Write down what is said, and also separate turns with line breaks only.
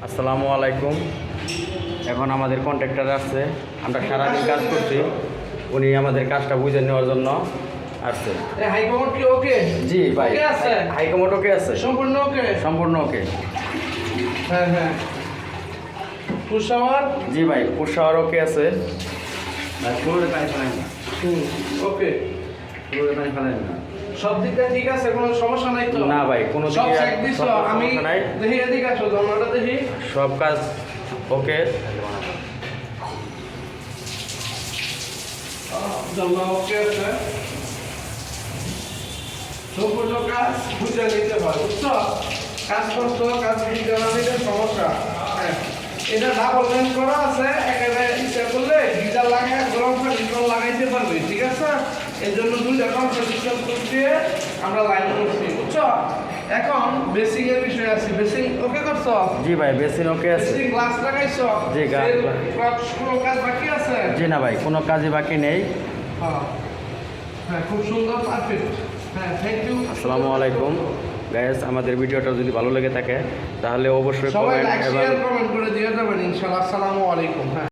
আসসালামু আলাইকুম। এখন আমাদের কন্ট্রাক্টর আসছে, আমরা সারাদিন কাজ করছি, উনি আমাদের কাজটা বুঝে নেওয়ার জন্য আসছে।
হাইকমোড কি ওকে?
জি ভাই,
ওকে আছে?
হাইকমোড ওকে আছে,
সম্পূর্ণ ওকে?
সম্পূর্ণ ওকে।
হ্যাঁ হ্যাঁ। পুষাওয়ার?
জি ভাই, পুশ শাওয়ার ওকে আছে।
ওকে। সব দিক দিয়ে ঠিক আছে, কোনো সমস্যা নাই তো?
না ভাই, কোনো
সব
দিকে
চেক দিছো?
সব
আমি
সমস্যা নাই।
দেখি এদিকে আসো, জানলাটা দেখি।
সব কাজ ওকে।
জানলা ওকে আছে। সম্পূর্ণ কাজ বুঝে নিতে হয়, বুঝছো? কাজ করছো, কাজ বুঝে না নিলে সমস্যা। হ্যাঁ, এটা ডাবল লাইন করা আছে, একেবারে ইচ্ছা করলে গিজার লাগায় গরম পানি লাগাইতে পারবে, ঠিক আছে? এই জন্য দুইটা কনফিগারেশন দিয়ে আমরা লাইন করছি, বুঝছো? এখন বেসিং এর বিষয় আছে। বেসিং ওকে করছো?
জি ভাই, বেসিন ওকে আছে।
বেসিং গ্লাস লাগাইছো?
জি,
কোনো কাজ বাকি আছে?
জি না ভাই, কোনো কাজই বাকি নেই।
হ্যাঁ হ্যাঁ, খুব সুন্দর, পারফেক্ট। হ্যাঁ, থ্যাংক ইউ।
আসসালামু আলাইকুম গাইস, আমাদের ভিডিওটা যদি ভালো লেগে থাকে তাহলে অবশ্যই
সবাই
কমেন্ট
লাইক
এবং
শেয়ার কমেন্ট করে দিয়ে যাবেন ইনশাআল্লাহ। আসসালামু আলাইকুম। হ্যাঁ।